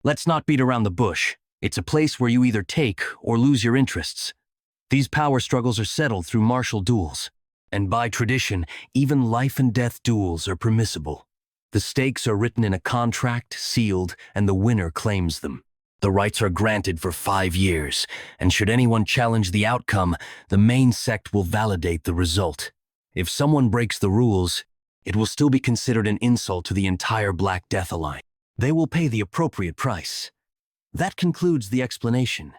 Let's not beat around the bush. It's a place where you either take or lose your interests. These power struggles are settled through martial duels. And by tradition, even life and death duels are permissible. The stakes are written in a contract, sealed, and the winner claims them. The rights are granted for 5 years, and should anyone challenge the outcome, the main sect will validate the result. If someone breaks the rules, it will still be considered an insult to the entire Black Death Alliance. They will pay the appropriate price. That concludes the explanation.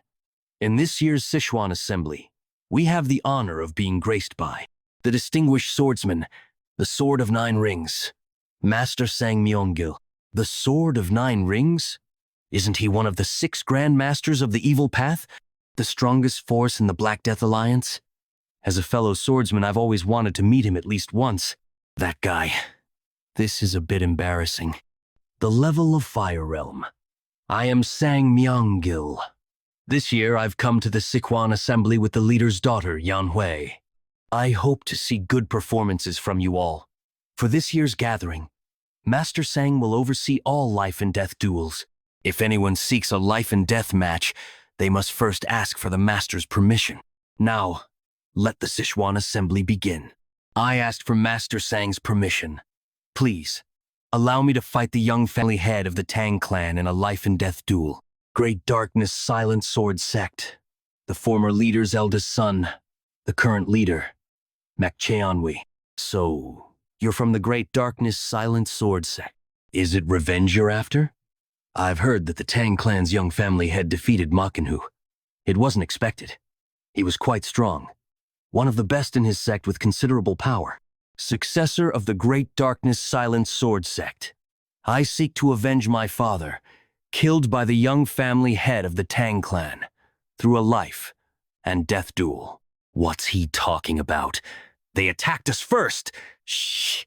In this year's Sichuan Assembly, we have the honor of being graced by the distinguished swordsman, the Sword of 9 Rings, Master Tang Yeon-Myeong. The Sword of 9 Rings? Isn't he one of the 6 Grand Masters of the Evil Path, the strongest force in the Black Death Alliance? As a fellow swordsman, I've always wanted to meet him at least once. That guy. This is a bit embarrassing. The level of Fire Realm. I am Tang Yeon-Myeong. This year, I've come to the Sichuan Assembly with the leader's daughter, Manwha. I hope to see good performances from you all. For this year's gathering, Master Tang will oversee all life and death duels. If anyone seeks a life and death match, they must first ask for the Master's permission. Now, let the Sichuan Assembly begin. I asked for Master Tang's permission. Please, allow me to fight the young family head of the Tang clan in a life and death duel. Great Darkness Silent Sword Sect, the former leader's eldest son, the current leader, Manwha. So, you're from the Great Darkness Silent Sword Sect. Is it revenge you're after? I've heard that the Tang clan's young family head defeated Manwha. It wasn't expected. He was quite strong, one of the best in his sect with considerable power. Successor of the Great Darkness Silent Sword Sect. I seek to avenge my father, killed by the young family head of the Tang clan, through a life and death duel. What's he talking about? They attacked us first! Shh!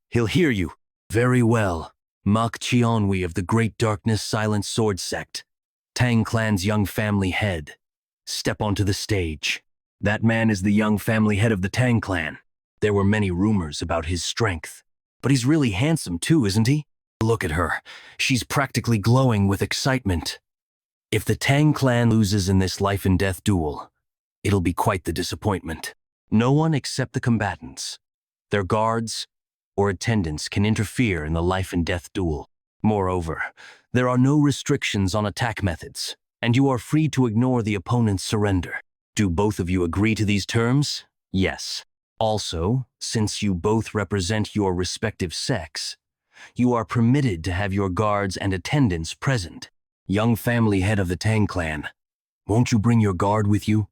He'll hear you. Very well. Manwha of the Great Darkness Silent Sword Sect, Tang clan's young family head. Step onto the stage. That man is the young family head of the Tang clan. There were many rumors about his strength. But he's really handsome too, isn't he? Look at her. She's practically glowing with excitement. If the Tang clan loses in this life and death duel, it'll be quite the disappointment. No one except the combatants, their guards, or attendants can interfere in the life and death duel. Moreover, there are no restrictions on attack methods, and you are free to ignore the opponent's surrender. Do both of you agree to these terms? Yes. Also, since you both represent your respective sects, you are permitted to have your guards and attendants present. Young family head of the Tang clan, won't you bring your guard with you?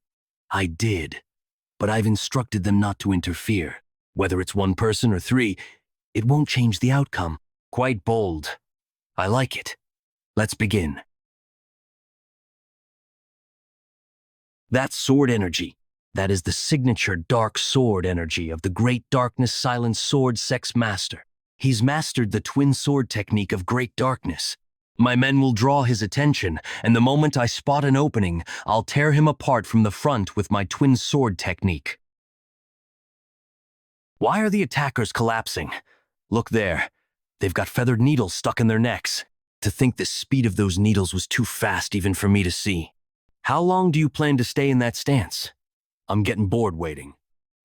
I did, but I've instructed them not to interfere. Whether it's 1 person or 3, it won't change the outcome. Quite bold. I like it. Let's begin. That's sword energy. That is the signature dark sword energy of the Great Darkness Silent Sword Sect's master. He's mastered the twin sword technique of Great Darkness. My men will draw his attention, and the moment I spot an opening, I'll tear him apart from the front with my twin sword technique. Why are the attackers collapsing? Look there. They've got feathered needles stuck in their necks. To think the speed of those needles was too fast even for me to see. How long do you plan to stay in that stance? I'm getting bored waiting.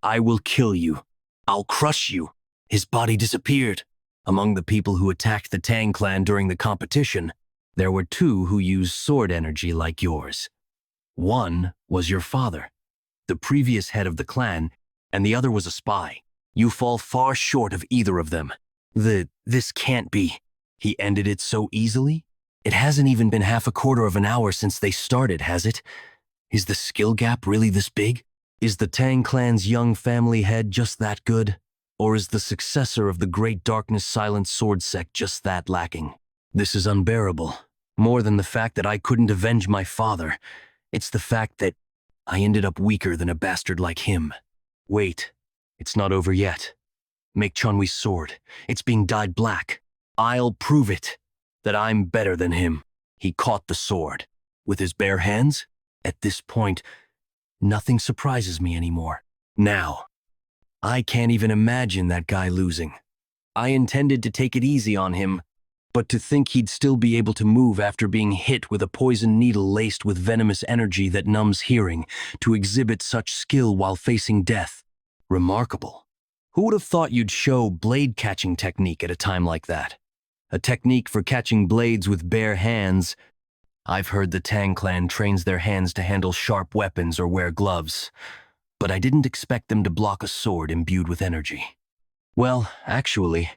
I will kill you. I'll crush you. His body disappeared. Among the people who attacked the Tang clan during the competition, there were 2 who used sword energy like yours. One was your father, the previous head of the clan, and the other was a spy. You fall far short of either of them. This can't be. He ended it so easily? It hasn't even been half a quarter of an hour since they started, has it? Is the skill gap really this big? Is the Tang clan's young family head just that good? Or is the successor of the Great Darkness Silent Sword Sect just that lacking? This is unbearable. More than the fact that I couldn't avenge my father, it's the fact that I ended up weaker than a bastard like him. Wait, it's not over yet. Make Chunwi's sword. It's being dyed black. I'll prove it, that I'm better than him. He caught the sword. With his bare hands? At this point, nothing surprises me anymore. Now, I can't even imagine that guy losing. I intended to take it easy on him, But to think he'd still be able to move after being hit with a poison needle laced with venomous energy that numbs hearing, to exhibit such skill while facing death. Remarkable. Who would have thought you'd show blade catching technique at a time like that? A technique for catching blades with bare hands. I've heard the Tang clan trains their hands to handle sharp weapons or wear gloves, but I didn't expect them to block a sword imbued with energy. Well, actually,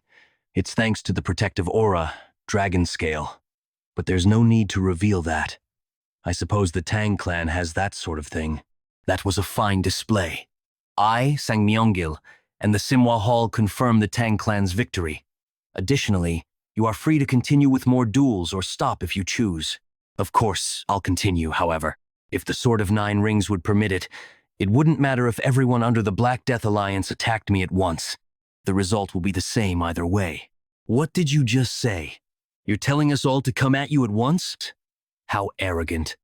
it's thanks to the protective aura, dragon scale, but there's no need to reveal that. I suppose the Tang clan has that sort of thing. That was a fine display. I, Sang Myeonggil, and the Manwha Hall confirm the Tang clan's victory. Additionally, you are free to continue with more duels or stop if you choose. Of course, I'll continue, however. If the Sword of Nine Rings would permit it, it wouldn't matter if everyone under the Black Death Alliance attacked me at once. The result will be the same either way. What did you just say? You're telling us all to come at you at once? How arrogant.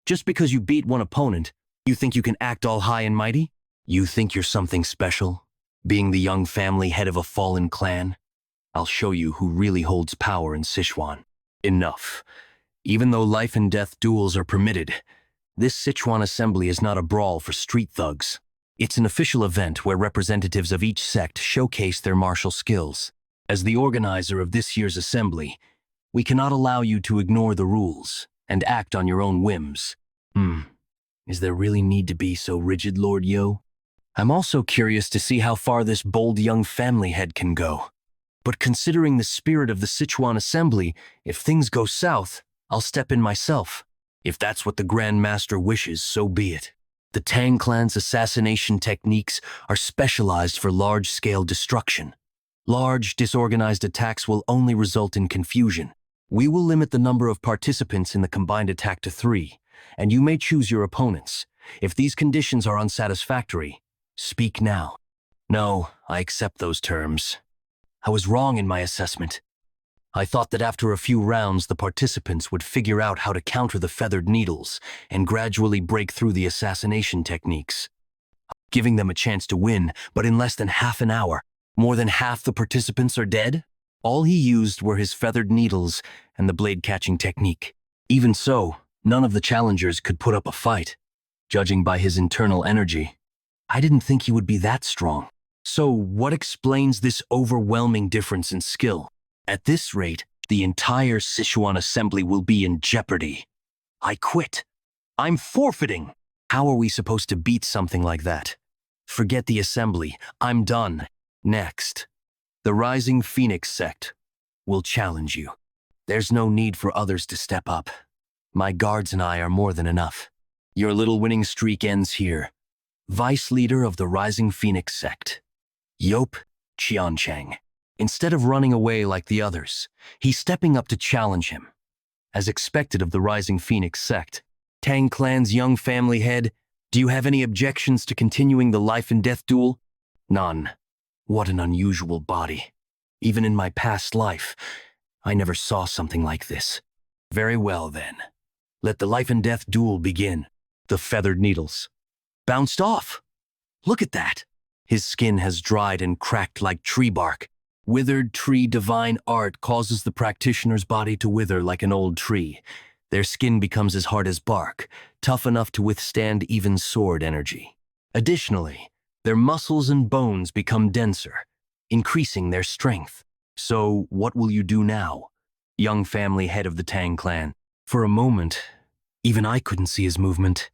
Just because you beat one opponent, you think you can act all high and mighty? You think you're something special? Being the young family head of a fallen clan? I'll show you who really holds power in Sichuan. Enough. Even though life and death duels are permitted, this Sichuan assembly is not a brawl for street thugs. It's an official event where representatives of each sect showcase their martial skills. As the organizer of this year's assembly, we cannot allow you to ignore the rules and act on your own whims. Is there really need to be so rigid, Lord Yo? I'm also curious to see how far this bold young family head can go. But considering the spirit of the Sichuan assembly, if things go south, I'll step in myself. If that's what the Grand Master wishes, so be it. The Tang clan's assassination techniques are specialized for large-scale destruction. Large, disorganized attacks will only result in confusion. We will limit the number of participants in the combined attack to 3, and you may choose your opponents. If these conditions are unsatisfactory, speak now. No, I accept those terms. I was wrong in my assessment. I thought that after a few rounds, the participants would figure out how to counter the feathered needles and gradually break through the assassination techniques, giving them a chance to win, but in less than half an hour, more than half the participants are dead? All he used were his feathered needles and the blade-catching technique. Even so, none of the challengers could put up a fight. Judging by his internal energy, I didn't think he would be that strong. So what explains this overwhelming difference in skill? At this rate, the entire Sichuan assembly will be in jeopardy. I quit. I'm forfeiting. How are we supposed to beat something like that? Forget the assembly. I'm done. Next, the Rising Phoenix sect will challenge you. There's no need for others to step up. My guards and I are more than enough. Your little winning streak ends here. Vice leader of the Rising Phoenix sect, Yop Qianchang. Instead of running away like the others, he's stepping up to challenge him. As expected of the Rising Phoenix sect, Tang clan's young family head, do you have any objections to continuing the life and death duel? None. What an unusual body. Even in my past life, I never saw something like this. Very well then. Let the life and death duel begin. The feathered needles bounced off. Look at that. His skin has dried and cracked like tree bark. Withered tree divine art causes the practitioner's body to wither like an old tree. Their skin becomes as hard as bark, tough enough to withstand even sword energy. Additionally, their muscles and bones become denser, increasing their strength. So, what will you do now, young family head of the Tang clan? For a moment, even I couldn't see his movement.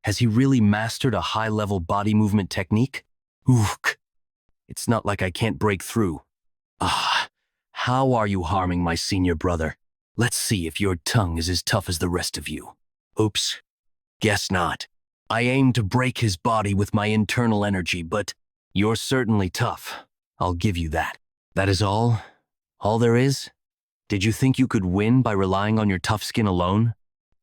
Has he really mastered a high-level body movement technique? Ook. It's not like I can't break through. How are you harming my senior brother? Let's see if your tongue is as tough as the rest of you. Oops. Guess not. I aim to break his body with my internal energy, but you're certainly tough. I'll give you that. That is all? All there is? Did you think you could win by relying on your tough skin alone?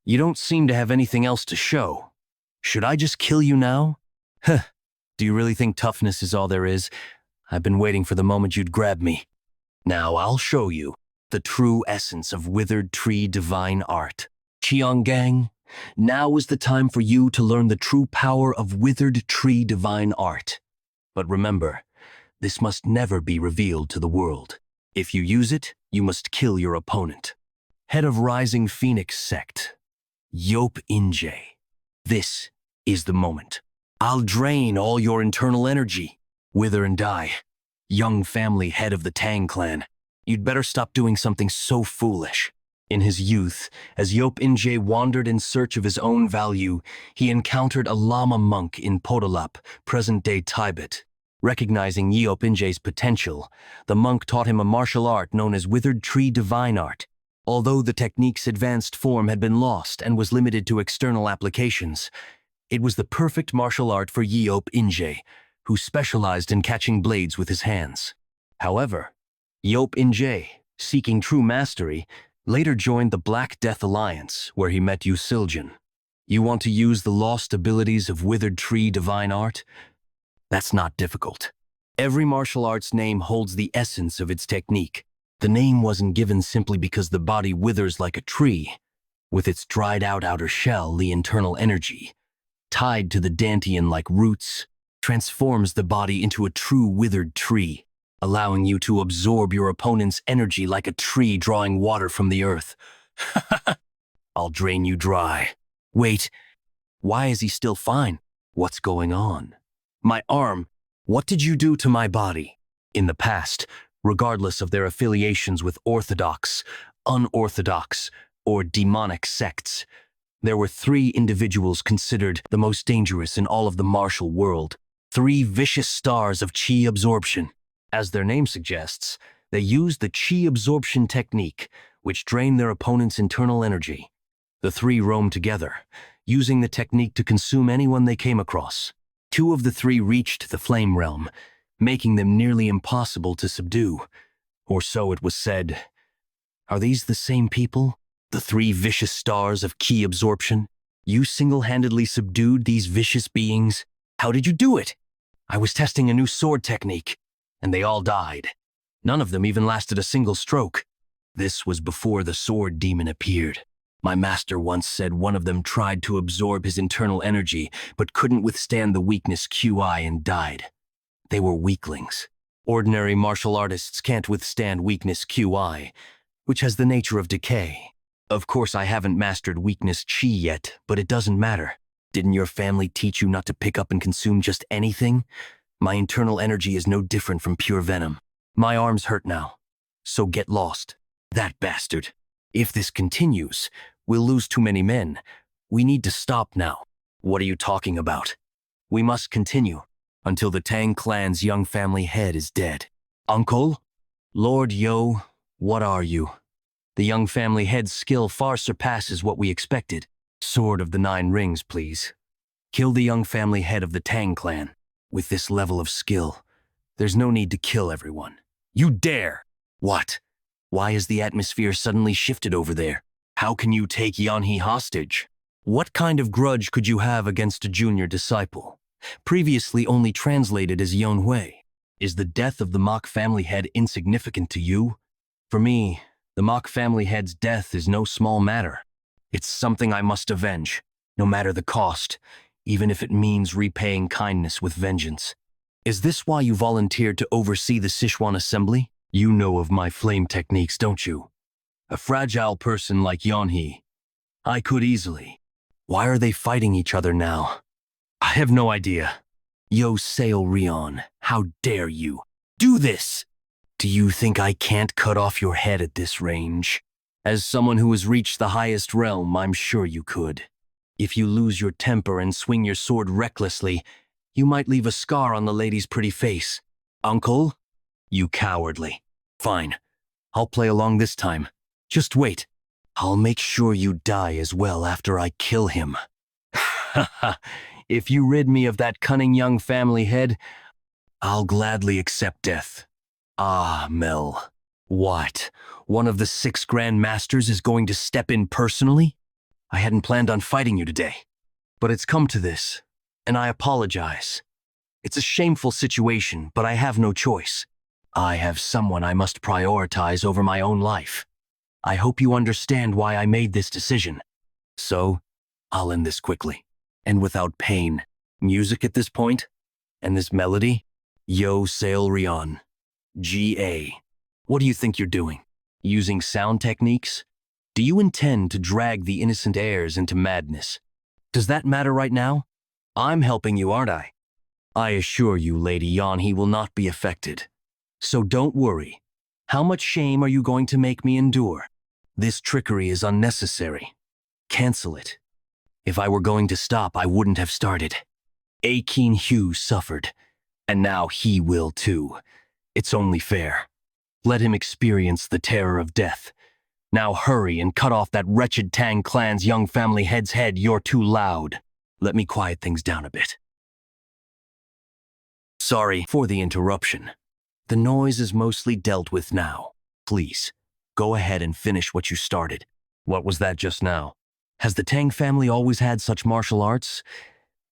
You don't seem to have anything else to show. Should I just kill you now? Huh. Do you really think toughness is all there is? I've been waiting for the moment you'd grab me. Now I'll show you the true essence of withered tree divine art. Qiangang, now is the time for you to learn the true power of withered tree divine art. But remember, this must never be revealed to the world. If you use it, You must kill your opponent. Head of Rising Phoenix Sect, Yeop-In-jae. This is the moment. I'll drain all your internal energy. Wither and die. Young family head of the Tang clan. You'd better stop doing something so foolish. In his youth, as Yeop-In-jae wandered in search of his own value, he encountered a Lama monk in Podolap, present-day Tibet. Recognizing Yeop-In-jae's potential, the monk taught him a martial art known as Withered Tree Divine Art. Although the technique's advanced form had been lost and was limited to external applications, it was the perfect martial art for Yeop-In-jae, who specialized in catching blades with his hands. However, Yeop-In-jae, seeking true mastery, later joined the Black Death Alliance, where he met Yusiljan. You want to use the lost abilities of Withered Tree Divine Art? That's not difficult. Every martial art's name holds the essence of its technique. The name wasn't given simply because the body withers like a tree. With its dried-out outer shell, the internal energy, tied to the dantian-like roots, transforms the body into a true withered tree, allowing you to absorb your opponent's energy like a tree drawing water from the earth. I'll drain you dry. Wait, why is he still fine? What's going on? My arm, what did you do to my body? In the past, regardless of their affiliations with orthodox, unorthodox, or demonic sects, there were 3 individuals considered the most dangerous in all of the martial world. 3 vicious stars of chi absorption. As their name suggests, they used the chi absorption technique, which drained their opponent's internal energy. The 3 roamed together, using the technique to consume anyone they came across. 2 of the 3 reached the flame realm, making them nearly impossible to subdue. Or so it was said. Are these the same people? The 3 vicious stars of ki absorption? You single-handedly subdued these vicious beings? How did you do it? I was testing a new sword technique, and they all died. None of them even lasted a single stroke. This was before the sword demon appeared. My master once said one of them tried to absorb his internal energy, but couldn't withstand the weakness QI and died. They were weaklings. Ordinary martial artists can't withstand weakness QI, which has the nature of decay. Of course, I haven't mastered weakness Chi yet, but it doesn't matter. Didn't your family teach you not to pick up and consume just anything? My internal energy is no different from pure venom. My arms hurt now, so get lost. That bastard. If this continues, we'll lose too many men. We need to stop now. What are you talking about? We must continue until the Tang clan's young family head is dead. Uncle? Lord Yo, what are you? The young family head's skill far surpasses what we expected. Sword of the 9 rings, please. Kill the young family head of the Tang clan. With this level of skill, there's no need to kill everyone. You dare! What? Why has the atmosphere suddenly shifted over there? How can you take Yeonhee hostage? What kind of grudge could you have against a junior disciple, previously only translated as Yeonhui? Is the death of the Mok family head insignificant to you? For me, the Mok family head's death is no small matter. It's something I must avenge, no matter the cost, even if it means repaying kindness with vengeance. Is this why you volunteered to oversee the Sichuan assembly? You know of my flame techniques, don't you? A fragile person like Yeonhee. I could easily. Why are they fighting each other now? I have no idea. Yo Seol-Rion, how dare you? Do this! Do you think I can't cut off your head at this range? As someone who has reached the highest realm, I'm sure you could. If you lose your temper and swing your sword recklessly, you might leave a scar on the lady's pretty face. Uncle? You cowardly. Fine. I'll play along this time. Just wait. I'll make sure you die as well after I kill him. Haha. If you rid me of that cunning young family head, I'll gladly accept death. Ah, Mel. What? One of the 6 Grand Masters is going to step in personally? I hadn't planned on fighting you today. But it's come to this, and I apologize. It's a shameful situation, but I have no choice. I have someone I must prioritize over my own life. I hope you understand why I made this decision. So, I'll end this quickly, and without pain. Music at this point, and this melody? Yo Seol-Rion. G.A. What do you think you're doing? Using sound techniques? Do you intend to drag the innocent heirs into madness? Does that matter right now? I'm helping you, aren't I? I assure you, Lady Yan, he will not be affected. So don't worry. How much shame are you going to make me endure? This trickery is unnecessary. Cancel it. If I were going to stop, I wouldn't have started. Akin Hugh suffered, and now he will too. It's only fair. Let him experience the terror of death. Now hurry and cut off that wretched Tang clan's young family head's head. You're too loud. Let me quiet things down a bit. Sorry for the interruption. The noise is mostly dealt with now. Please, go ahead and finish what you started. What was that just now? Has the Tang family always had such martial arts?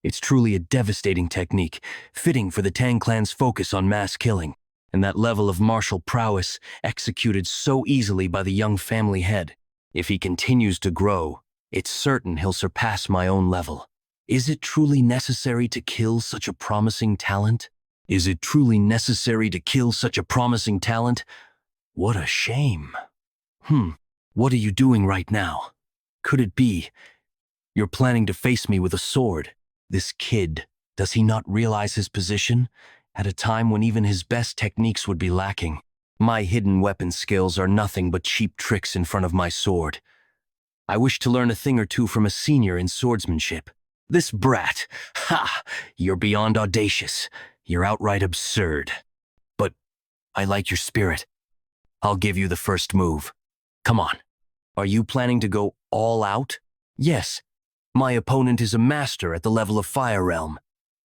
It's truly a devastating technique, fitting for the Tang clan's focus on mass killing, and that level of martial prowess executed so easily by the young family head. If he continues to grow, it's certain he'll surpass my own level. Is it truly necessary to kill such a promising talent? Is it truly necessary to kill such a promising talent? What a shame. What are you doing right now? Could it be you're planning to face me with a sword? This kid, does he not realize his position? At a time when even his best techniques would be lacking. My hidden weapon skills are nothing but cheap tricks in front of my sword. I wish to learn a thing or two from a senior in swordsmanship. This brat, you're beyond audacious. You're outright absurd. But I like your spirit. I'll give you the first move. Come on. Are you planning to go all out? Yes. My opponent is a master at the level of Fire Realm.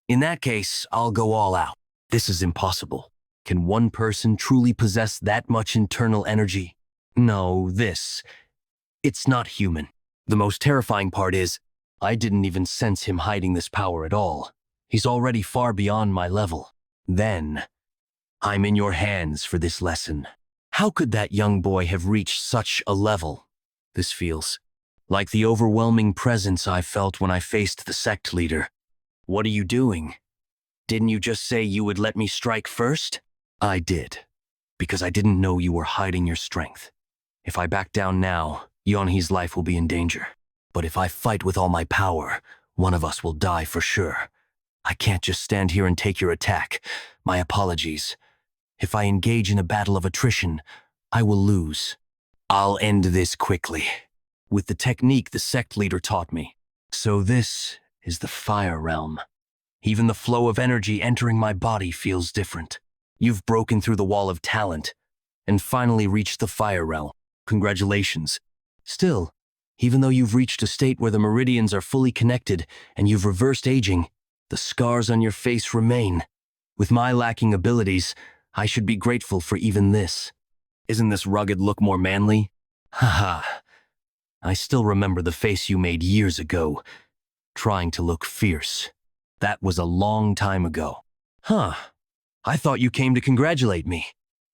In that case, I'll go all out. This is impossible. Can one person truly possess that much internal energy? No, it's not human. The most terrifying part is, I didn't even sense him hiding this power at all. He's already far beyond my level. Then, I'm in your hands for this lesson. How could that young boy have reached such a level? This feels like the overwhelming presence I felt when I faced the sect leader. What are you doing? Didn't you just say you would let me strike first? I did, because I didn't know you were hiding your strength. If I back down now, Yeon-hee's life will be in danger. But if I fight with all my power, one of us will die for sure. I can't just stand here and take your attack. My apologies. If I engage in a battle of attrition, I will lose. I'll end this quickly, with the technique the sect leader taught me. So this is the Fire Realm. Even the flow of energy entering my body feels different. You've broken through the wall of talent and finally reached the Fire Realm. Congratulations. Still, even though you've reached a state where the meridians are fully connected and you've reversed aging, the scars on your face remain. With my lacking abilities, I should be grateful for even this. Isn't this rugged look more manly? Haha. I still remember the face you made years ago, trying to look fierce. That was a long time ago. I thought you came to congratulate me,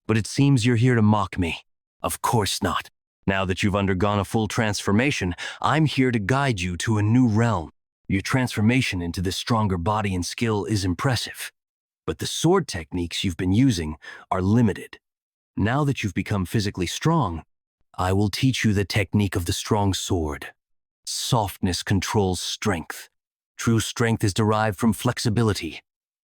but it seems you're here to mock me. Of course not. Now that you've undergone a full transformation, I'm here to guide you to a new realm. Your transformation into this stronger body and skill is impressive, but the sword techniques you've been using are limited. Now that you've become physically strong, I will teach you the technique of the strong sword. Softness controls strength. True strength is derived from flexibility.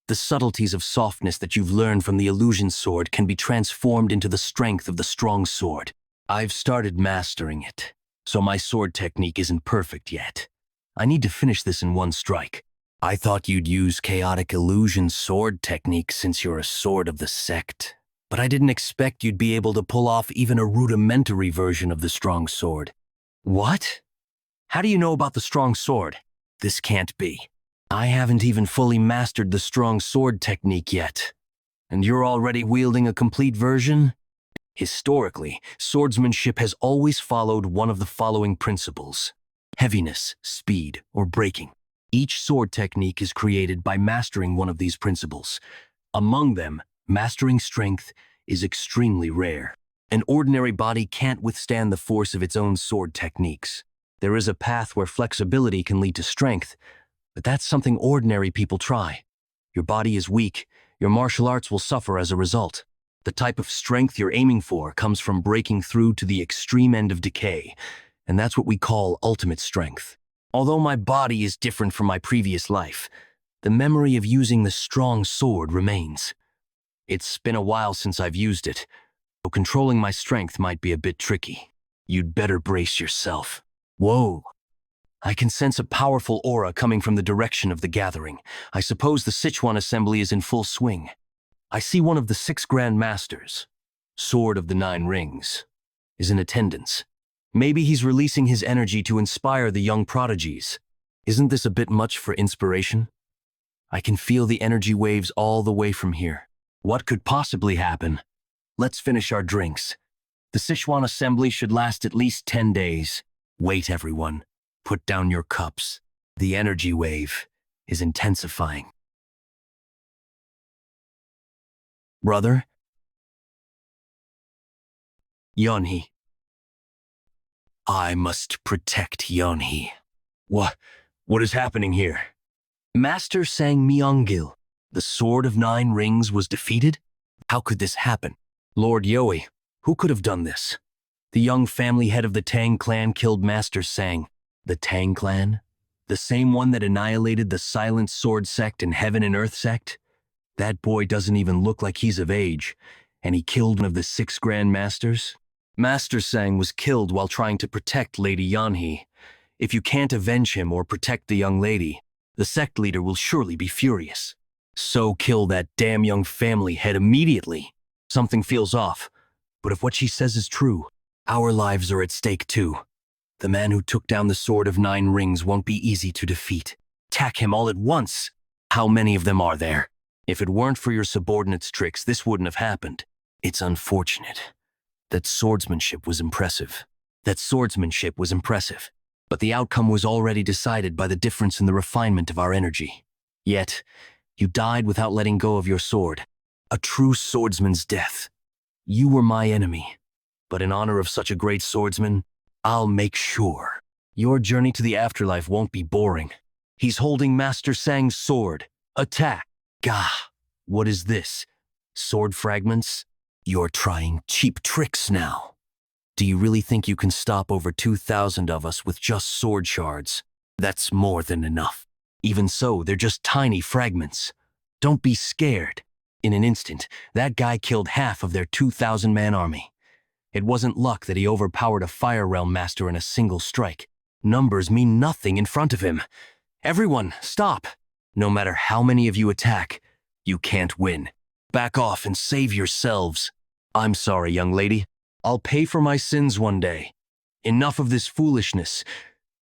The subtleties of softness that you've learned from the illusion sword can be transformed into the strength of the strong sword. I've started mastering it, so my sword technique isn't perfect yet. I need to finish this in one strike. I thought you'd use chaotic illusion sword technique since you're a sword of the sect, but I didn't expect you'd be able to pull off even a rudimentary version of the strong sword. What? How do you know about the strong sword? This can't be. I haven't even fully mastered the strong sword technique yet. And you're already wielding a complete version? Historically, swordsmanship has always followed one of the following principles: heaviness, speed, or breaking. Each sword technique is created by mastering one of these principles. Among them, mastering strength is extremely rare. An ordinary body can't withstand the force of its own sword techniques. There is a path where flexibility can lead to strength, but that's something ordinary people try. Your body is weak, your martial arts will suffer as a result. The type of strength you're aiming for comes from breaking through to the extreme end of decay, and that's what we call ultimate strength. Although my body is different from my previous life, the memory of using the strong sword remains. It's been a while since I've used it, so controlling my strength might be a bit tricky. You'd better brace yourself. Whoa! I can sense a powerful aura coming from the direction of the gathering. I suppose the Sichuan assembly is in full swing. I see one of the 6 Grand Masters, Sword of the 9 Rings, is in attendance. Maybe he's releasing his energy to inspire the young prodigies. Isn't this a bit much for inspiration? I can feel the energy waves all the way from here. What could possibly happen? Let's finish our drinks. The Sichuan assembly should last at least 10 days. Wait, everyone. Put down your cups. The energy wave is intensifying. Brother? Yeon-Hee. I must protect Yeon-Hee. What is happening here? Master Tang Yeon-Myeong, the Sword of 9 Rings, was defeated? How could this happen? Lord Yoi, who could have done this? The young family head of the Tang clan killed Master Tang. The Tang clan? The same one that annihilated the Silent Sword sect and Heaven and Earth sect? That boy doesn't even look like he's of age, and he killed one of the 6 Grand Masters? Master Tang was killed while trying to protect Lady Yeon-Hee. If you can't avenge him or protect the young lady, the sect leader will surely be furious. So kill that damn young family head immediately. Something feels off, but if what she says is true, our lives are at stake too. The man who took down the Sword of 9 Rings won't be easy to defeat. Attack him all at once. How many of them are there? If it weren't for your subordinates' tricks, this wouldn't have happened. It's unfortunate. That swordsmanship was impressive. But the outcome was already decided by the difference in the refinement of our energy. Yet, you died without letting go of your sword. A true swordsman's death. You were my enemy. But in honor of such a great swordsman, I'll make sure your journey to the afterlife won't be boring. He's holding Master Tang's sword. Attack! Gah! What is this? Sword fragments? You're trying cheap tricks now. Do you really think you can stop over 2,000 of us with just sword shards? That's more than enough. Even so, they're just tiny fragments. Don't be scared. In an instant, that guy killed half of their 2,000-man army. It wasn't luck that he overpowered a Fire Realm Master in a single strike. Numbers mean nothing in front of him. Everyone, stop! No matter how many of you attack, you can't win. Back off and save yourselves. I'm sorry, young lady. I'll pay for my sins one day. Enough of this foolishness.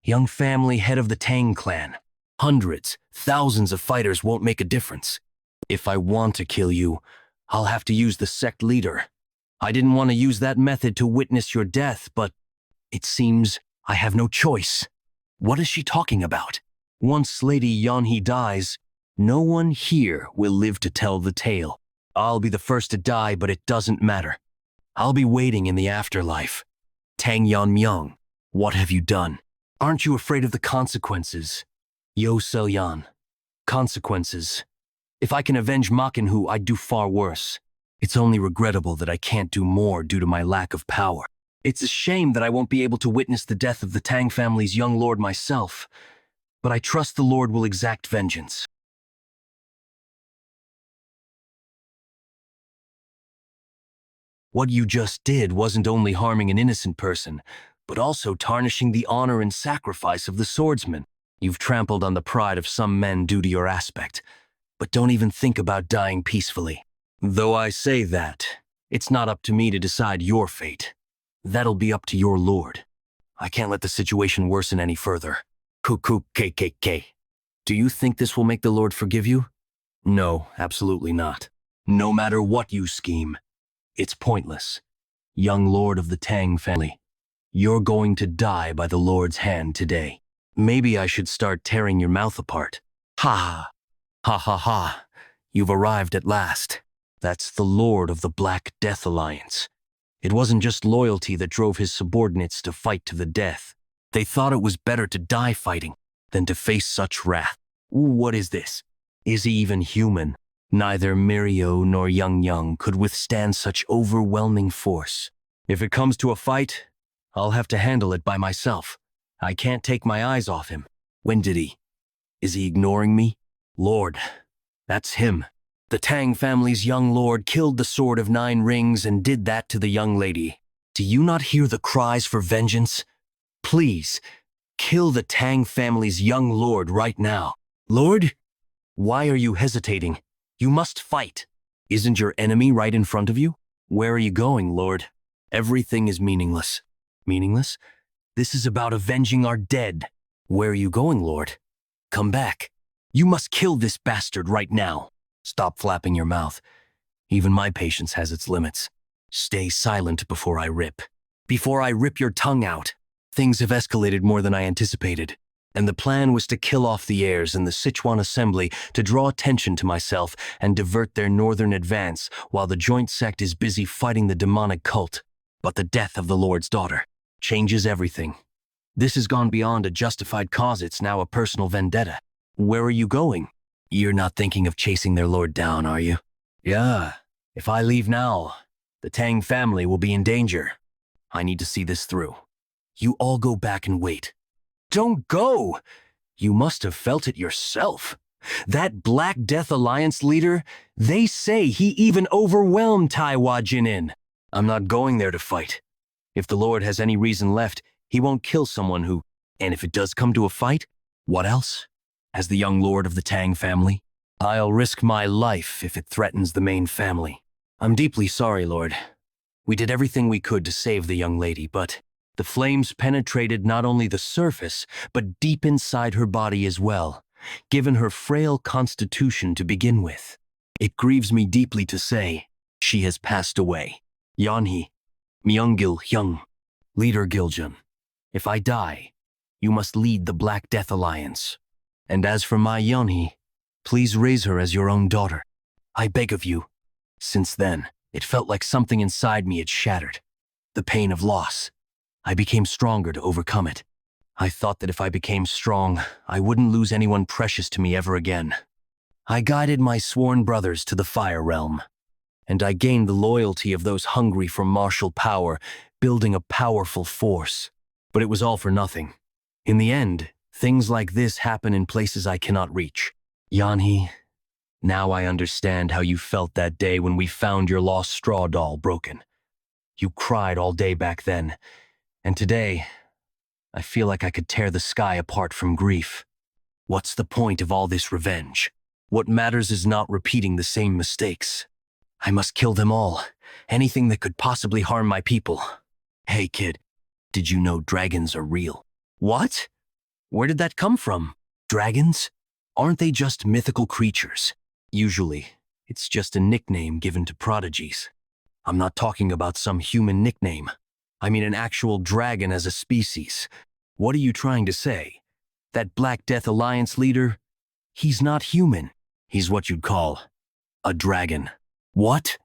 Young family head of the Tang clan. Hundreds, thousands of fighters won't make a difference. If I want to kill you, I'll have to use the sect leader. I didn't want to use that method to witness your death, but it seems I have no choice. What is she talking about? Once Lady Yeon-Hee dies, no one here will live to tell the tale. I'll be the first to die, but it doesn't matter. I'll be waiting in the afterlife. Tang Yeon-Myeong, what have you done? Aren't you afraid of the consequences? Yo Sel-Yan. Consequences. If I can avenge Makinhu, I'd do far worse. It's only regrettable that I can't do more due to my lack of power. It's a shame that I won't be able to witness the death of the Tang family's young lord myself, but I trust the Lord will exact vengeance. What you just did wasn't only harming an innocent person, but also tarnishing the honor and sacrifice of the swordsman. You've trampled on the pride of some men due to your aspect, but don't even think about dying peacefully. Though I say that, it's not up to me to decide your fate. That'll be up to your lord. I can't let the situation worsen any further. KKK. Do you think this will make the Lord forgive you? No, absolutely not. No matter what you scheme, it's pointless. Young lord of the Tang family, you're going to die by the Lord's hand today. Maybe I should start tearing your mouth apart. Ha! Ha ha ha! You've arrived at last. That's the Lord of the Black Death Alliance. It wasn't just loyalty that drove his subordinates to fight to the death. They thought it was better to die fighting than to face such wrath. What is this? Is he even human? Neither Mirio nor Yeon-Myeong could withstand such overwhelming force. If it comes to a fight, I'll have to handle it by myself. I can't take my eyes off him. When did he? Is he ignoring me? Lord, that's him. The Tang family's young lord killed the Sword of Nine Rings and did that to the young lady. Do you not hear the cries for vengeance? Please, kill the Tang family's young lord right now. Lord? Why are you hesitating? You must fight. Isn't your enemy right in front of you? Where are you going, Lord? Everything is meaningless. Meaningless? This is about avenging our dead. Where are you going, Lord? Come back. You must kill this bastard right now. Stop flapping your mouth. Even my patience has its limits. Stay silent before I rip. Before I rip your tongue out. Things have escalated more than I anticipated, and the plan was to kill off the heirs in the Sichuan assembly to draw attention to myself and divert their northern advance while the joint sect is busy fighting the demonic cult. But the death of the Lord's daughter changes everything. This has gone beyond a justified cause, it's now a personal vendetta. Where are you going? You're not thinking of chasing their lord down, are you? Yeah, if I leave now, the Tang family will be in danger. I need to see this through. You all go back and wait. Don't go! You must have felt it yourself. That Black Death Alliance leader, they say he even overwhelmed Taiwa Jinin. I'm not going there to fight. If the Lord has any reason left, he won't kill someone who, and if it does come to a fight, what else? As the young lord of the Tang family, I'll risk my life if it threatens the main family. I'm deeply sorry, Lord. We did everything we could to save the young lady, but the flames penetrated not only the surface, but deep inside her body as well, given her frail constitution to begin with. It grieves me deeply to say, she has passed away. Yeon-hee, Myeong-gil-hyung, Leader Giljun, if I die, you must lead the Black Death Alliance. And as for my Yeon-hee, please raise her as your own daughter. I beg of you. Since then, it felt like something inside me had shattered. The pain of loss. I became stronger to overcome it. I thought that if I became strong, I wouldn't lose anyone precious to me ever again. I guided my sworn brothers to the Fire Realm, and I gained the loyalty of those hungry for martial power, building a powerful force. But it was all for nothing. In the end, things like this happen in places I cannot reach. Yeon-hee, now I understand how you felt that day when we found your lost straw doll broken. You cried all day back then, and today, I feel like I could tear the sky apart from grief. What's the point of all this revenge? What matters is not repeating the same mistakes. I must kill them all, anything that could possibly harm my people. Hey kid, did you know dragons are real? What? Where did that come from? Dragons? Aren't they just mythical creatures? Usually, it's just a nickname given to prodigies. I'm not talking about some human nickname. I mean an actual dragon as a species. What are you trying to say? That Black Death Alliance leader? He's not human. He's what you'd call a dragon. What?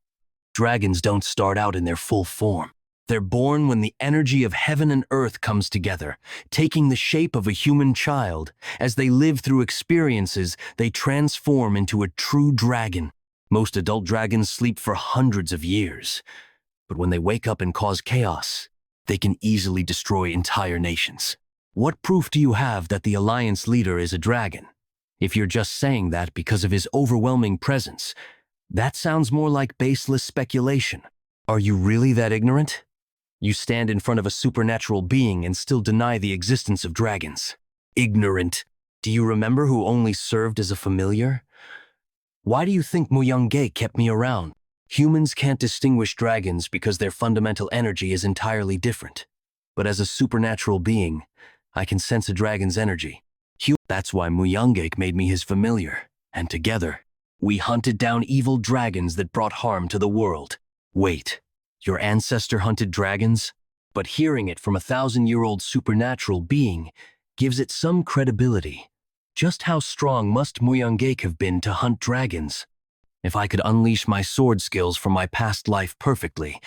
Dragons don't start out in their full form. They're born when the energy of heaven and earth comes together, taking the shape of a human child. As they live through experiences, they transform into a true dragon. Most adult dragons sleep for hundreds of years. But when they wake up and cause chaos, they can easily destroy entire nations. What proof do you have that the Alliance leader is a dragon? If you're just saying that because of his overwhelming presence, that sounds more like baseless speculation. Are you really that ignorant? You stand in front of a supernatural being and still deny the existence of dragons. Ignorant. Do you remember who only served as a familiar? Why do you think Myeong-gae kept me around? Humans can't distinguish dragons because their fundamental energy is entirely different. But as a supernatural being, I can sense a dragon's energy. That's why Myeong-gae made me his familiar. And together, we hunted down evil dragons that brought harm to the world. Wait. Your ancestor hunted dragons? But hearing it from a 1,000-year-old supernatural being gives it some credibility. Just how strong must Myeong-gae have been to hunt dragons? If I could unleash my sword skills from my past life perfectly,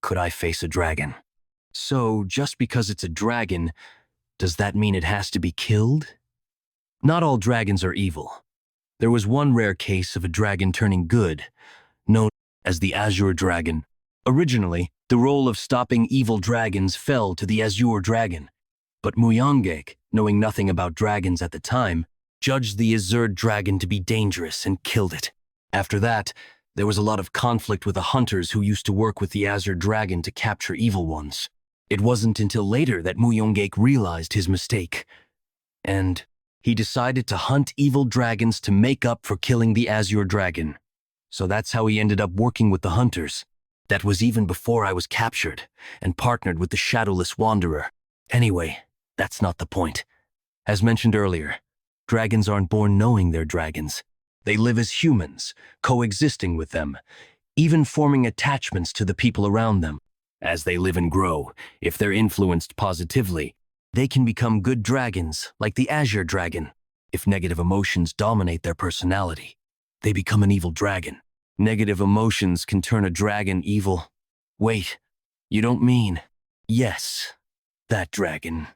could I face a dragon? So, just because it's a dragon, does that mean it has to be killed? Not all dragons are evil. There was one rare case of a dragon turning good, known as the Azure Dragon. Originally, the role of stopping evil dragons fell to the Azure Dragon, but Myeong, knowing nothing about dragons at the time, judged the Azure Dragon to be dangerous and killed it. After that, there was a lot of conflict with the hunters who used to work with the Azure Dragon to capture evil ones. It wasn't until later that Myeong realized his mistake, and he decided to hunt evil dragons to make up for killing the Azure Dragon. So that's how he ended up working with the hunters. That was even before I was captured and partnered with the Shadowless Wanderer. Anyway, that's not the point. As mentioned earlier, dragons aren't born knowing they're dragons. They live as humans, coexisting with them, even forming attachments to the people around them. As they live and grow, if they're influenced positively, they can become good dragons, like the Azure Dragon. If negative emotions dominate their personality, they become an evil dragon. Negative emotions can turn a dragon evil. Wait, you don't mean? Yes, that dragon.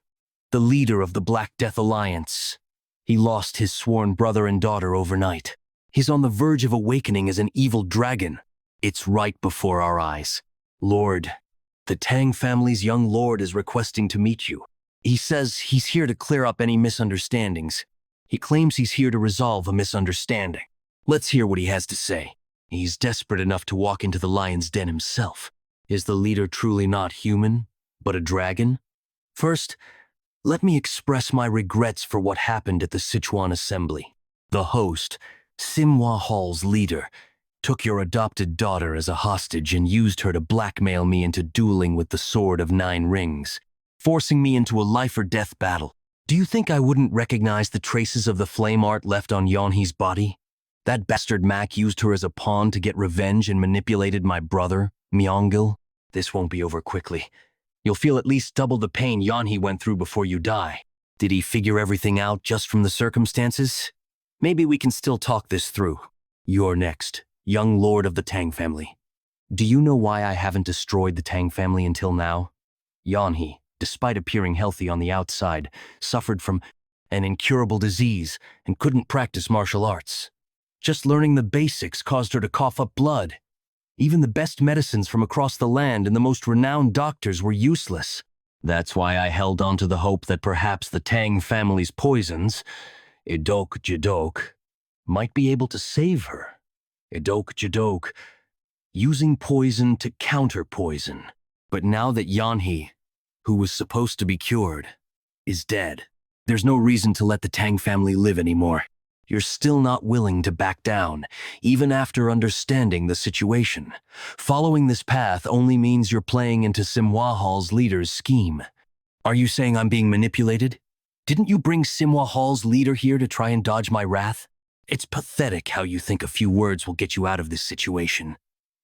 The leader of the Black Death Alliance. He lost his sworn brother and daughter overnight. He's on the verge of awakening as an evil dragon. It's right before our eyes. Lord, the Tang family's young lord is requesting to meet you. He says he's here to clear up any misunderstandings. He claims he's here to resolve a misunderstanding. Let's hear what he has to say. He's desperate enough to walk into the lion's den himself. Is the leader truly not human, but a dragon? First, let me express my regrets for what happened at the Sichuan Assembly. The host, Manwha Hall's leader, took your adopted daughter as a hostage and used her to blackmail me into dueling with the Sword of Nine Rings, forcing me into a life-or-death battle. Do you think I wouldn't recognize the traces of the flame art left on Yeon-hee's body? That bastard Mac used her as a pawn to get revenge and manipulated my brother, Myeong. This won't be over quickly. You'll feel at least double the pain Yeon-hee went through before you die. Did he figure everything out just from the circumstances? Maybe we can still talk this through. You're next, young lord of the Tang family. Do you know why I haven't destroyed the Tang family until now? Yeon-hee, despite appearing healthy on the outside, suffered from an incurable disease and couldn't practice martial arts. Just learning the basics caused her to cough up blood. Even the best medicines from across the land and the most renowned doctors were useless. That's why I held on to the hope that perhaps the Tang family's poisons, Idok Jidok, might be able to save her. Idok Jidok, using poison to counter poison. But now that Yeon-hee, who was supposed to be cured, is dead, there's no reason to let the Tang family live anymore. You're still not willing to back down, even after understanding the situation. Following this path only means you're playing into Manwha Hall's leader's scheme. Are you saying I'm being manipulated? Didn't you bring Manwha Hall's leader here to try and dodge my wrath? It's pathetic how you think a few words will get you out of this situation.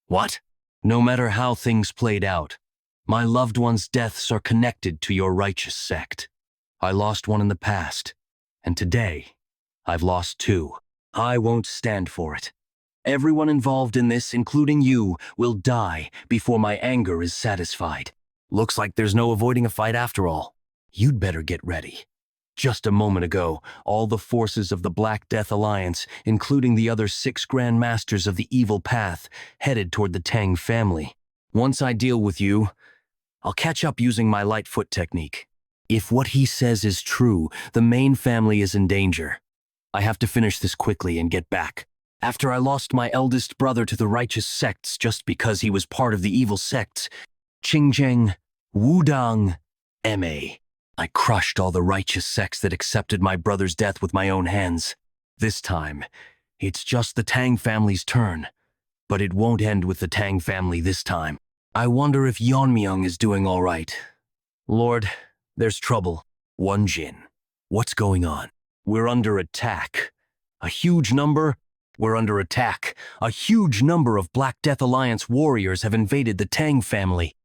What? No matter how things played out, my loved ones' deaths are connected to your righteous sect. I lost one in the past, and today, I've lost two. I won't stand for it. Everyone involved in this, including you, will die before my anger is satisfied. Looks like there's no avoiding a fight after all. You'd better get ready. Just a moment ago, all the forces of the Black Death Alliance, including the other 6 Grand Masters of the Evil Path, headed toward the Tang family. Once I deal with you, I'll catch up using my Lightfoot technique. If what he says is true, the main family is in danger. I have to finish this quickly and get back. After I lost my eldest brother to the righteous sects just because he was part of the evil sects, Qingzheng, Wudang, Ma. I crushed all the righteous sects that accepted my brother's death with my own hands. This time, it's just the Tang family's turn. But it won't end with the Tang family this time. I wonder if Yeon-Myeong is doing all right. Lord, there's trouble. Wonjin, what's going on? We're under attack. A huge number of Black Death Alliance warriors have invaded the Tang family.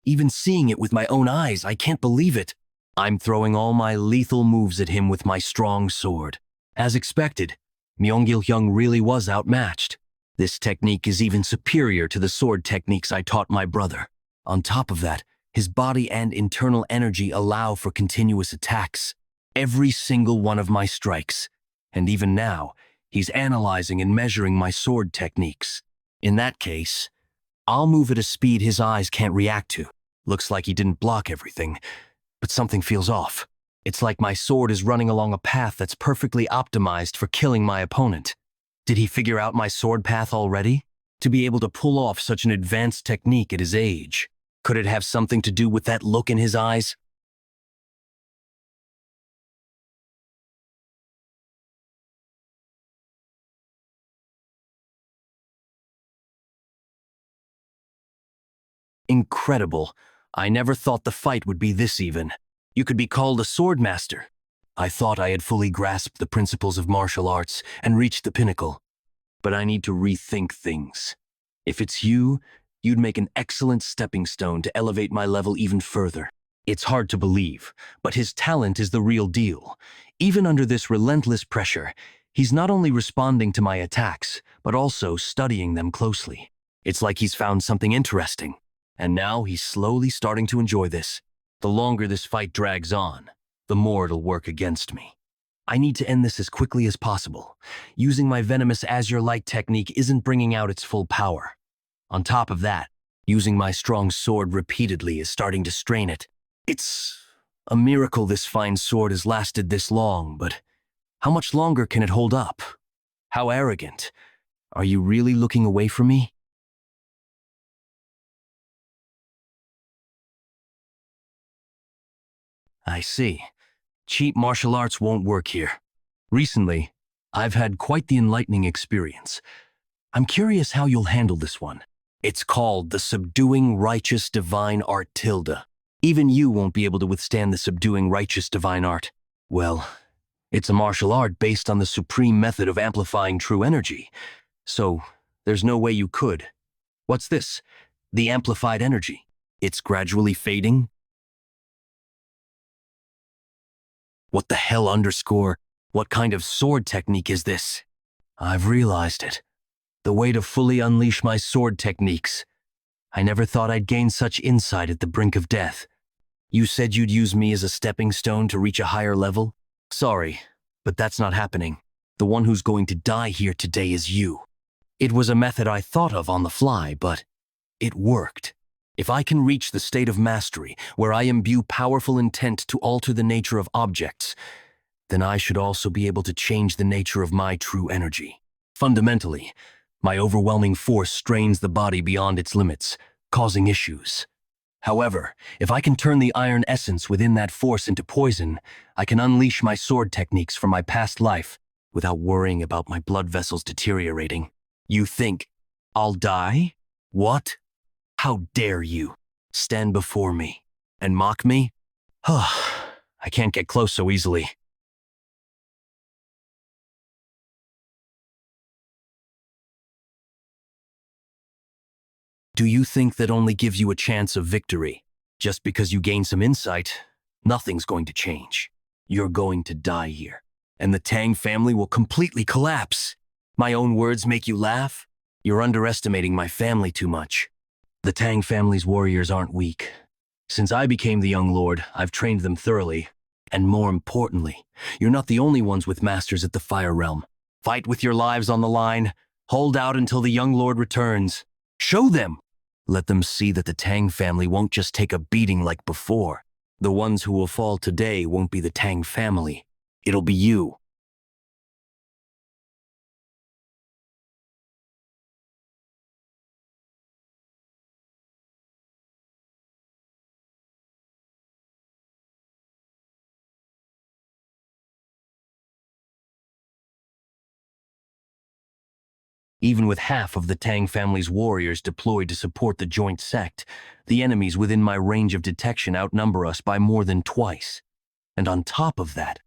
Even seeing it with my own eyes, I can't believe it. I'm throwing all my lethal moves at him with my strong sword. As expected, Myeong really was outmatched. This technique is even superior to the sword techniques I taught my brother. On top of that, his body and internal energy allow for continuous attacks. every single one of my strikes. And even now, he's analyzing and measuring my sword techniques. In that case, I'll move at a speed his eyes can't react to. Looks like he didn't block everything, but something feels off. It's like my sword is running along a path that's perfectly optimized for killing my opponent. Did he figure out my sword path already? To be able to pull off such an advanced technique at his age, could it have something to do with that look in his eyes? Incredible. I never thought the fight would be this even. You could be called a sword master. I thought I had fully grasped the principles of martial arts and reached the pinnacle. But I need to rethink things. If it's you, you'd make an excellent stepping stone to elevate my level even further. It's hard to believe, but his talent is the real deal. Even under this relentless pressure, he's not only responding to my attacks, but also studying them closely. It's like he's found something interesting. And now he's slowly starting to enjoy this. The longer this fight drags on, the more it'll work against me. I need to end this as quickly as possible. Using my venomous Azure Light technique isn't bringing out its full power. On top of that, using my strong sword repeatedly is starting to strain it. It's a miracle this fine sword has lasted this long, but how much longer can it hold up? How arrogant. Are you really looking away from me? I see. Cheap martial arts won't work here. Recently, I've had quite the enlightening experience. I'm curious how you'll handle this one. It's called the Subduing Righteous Divine Art Tilde. Even you won't be able to withstand the Subduing Righteous Divine Art. Well, it's a martial art based on the supreme method of amplifying true energy. So, there's no way you could. What's this? The amplified energy. It's gradually fading. What the hell underscore? What kind of sword technique is this? I've realized it. The way to fully unleash my sword techniques. I never thought I'd gain such insight at the brink of death. You said you'd use me as a stepping stone to reach a higher level? Sorry, but that's not happening. The one who's going to die here today is you. It was a method I thought of on the fly, but it worked. If I can reach the state of mastery, where I imbue powerful intent to alter the nature of objects, then I should also be able to change the nature of my true energy. Fundamentally, my overwhelming force strains the body beyond its limits, causing issues. However, if I can turn the iron essence within that force into poison, I can unleash my sword techniques from my past life without worrying about my blood vessels deteriorating. You think I'll die? What? How dare you stand before me and mock me? I can't get close so easily. Do you think that only gives you a chance of victory? Just because you gain some insight, nothing's going to change. You're going to die here, and the Tang family will completely collapse. My own words make you laugh? You're underestimating my family too much. The Tang family's warriors aren't weak. Since I became the young lord, I've trained them thoroughly. And more importantly, you're not the only ones with masters at the Fire Realm. Fight with your lives on the line. Hold out until the young lord returns. Show them! Let them see that the Tang family won't just take a beating like before. The ones who will fall today won't be the Tang family. It'll be you. Even with half of the Tang family's warriors deployed to support the joint sect, the enemies within my range of detection outnumber us by more than twice. And on top of that,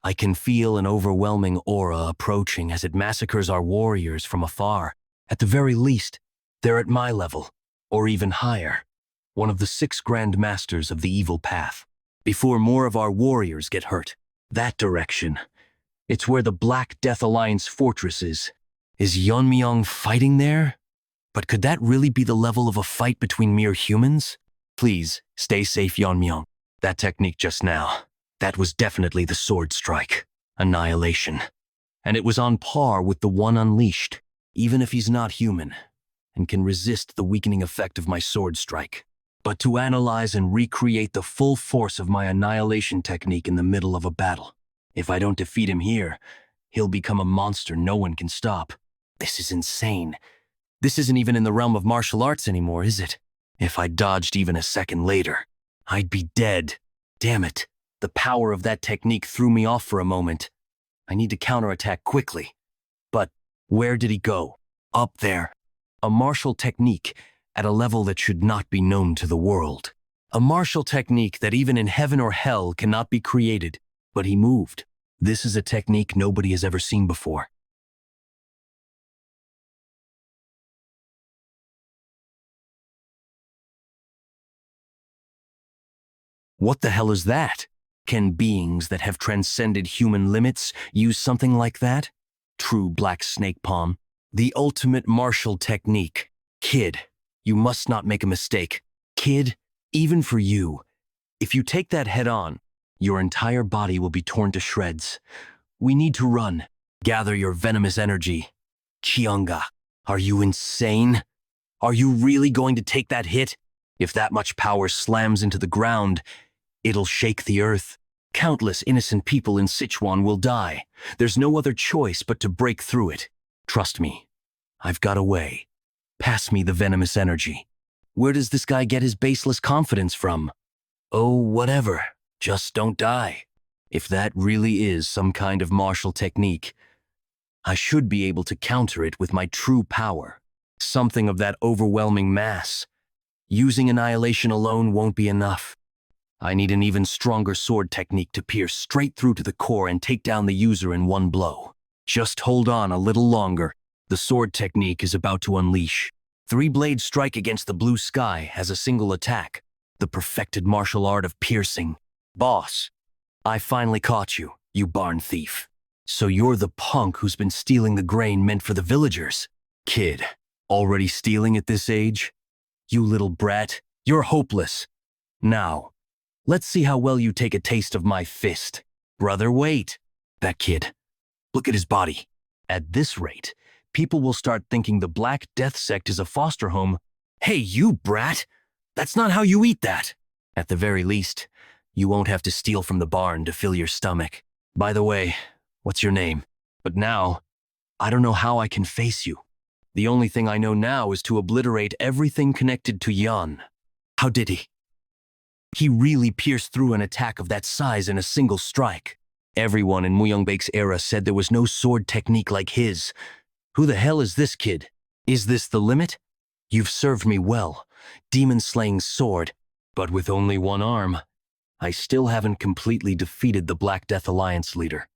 I can feel an overwhelming aura approaching as it massacres our warriors from afar. At the very least, they're at my level, or even higher, one of the 6 Grand Masters of the evil path. Before more of our warriors get hurt, that direction, it's where the Black Death Alliance fortress is. Is Yeon-Myeong fighting there? But could that really be the level of a fight between mere humans? Please, stay safe, Yeon-Myeong. That technique just now. That was definitely the sword strike. Annihilation. And it was on par with the one unleashed, even if he's not human, and can resist the weakening effect of my sword strike. But to analyze and recreate the full force of my annihilation technique in the middle of a battle. If I don't defeat him here, he'll become a monster no one can stop. This is insane. This isn't even in the realm of martial arts anymore, is it? If I dodged even a second later, I'd be dead. Damn it. The power of that technique threw me off for a moment. I need to counterattack quickly. But where did he go? Up there. A martial technique at a level that should not be known to the world. A martial technique that even in heaven or hell cannot be created. But he moved. This is a technique nobody has ever seen before. What the hell is that? Can beings that have transcended human limits use something like that? True black snake palm. The ultimate martial technique. Kid, you must not make a mistake. Kid, even for you, if you take that head on, your entire body will be torn to shreds. We need to run. Gather your venomous energy. Chianga, are you insane? Are you really going to take that hit? If that much power slams into the ground, it'll shake the earth. Countless innocent people in Sichuan will die. There's no other choice but to break through it. Trust me, I've got a way. Pass me the venomous energy. Where does this guy get his baseless confidence from? Oh, whatever. Just don't die. If that really is some kind of martial technique, I should be able to counter it with my true power. Something of that overwhelming mass. Using annihilation alone won't be enough. I need an even stronger sword technique to pierce straight through to the core and take down the user in one blow. Just hold on a little longer. The sword technique is about to unleash. 3-blade strike against the blue sky as a single attack. The perfected martial art of piercing. Boss, I finally caught you, you barn thief. So you're the punk who's been stealing the grain meant for the villagers. Kid, already stealing at this age? You little brat, you're hopeless. Now, let's see how well you take a taste of my fist. Brother, wait. That kid, look at his body. At this rate, people will start thinking the Black Death sect is a foster home. Hey, you brat! That's not how you eat that. At the very least, you won't have to steal from the barn to fill your stomach. By the way, what's your name? But now, I don't know how I can face you. The only thing I know now is to obliterate everything connected to Yan. How did he? He really pierced through an attack of that size in a single strike. Everyone in Myeongbaek's era said there was no sword technique like his. Who the hell is this kid? Is this the limit? You've served me well, demon-slaying sword, but with only one arm. I still haven't completely defeated the Black Death Alliance leader.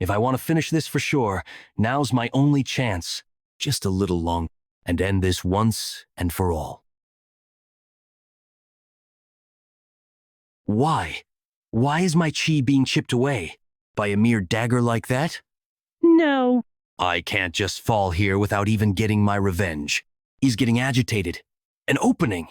If I want to finish this for sure, now's my only chance. Just a little long, and end this once and for all. Why? Why is my chi being chipped away? By a mere dagger like that? No. I can't just fall here without even getting my revenge. He's getting agitated. An opening!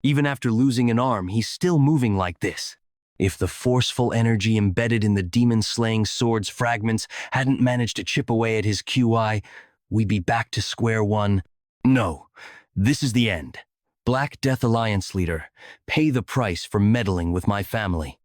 Even after losing an arm, he's still moving like this. If the forceful energy embedded in the demon-slaying sword's fragments hadn't managed to chip away at his QI, we'd be back to square one. No, this is the end. Black Death Alliance leader, pay the price for meddling with my family.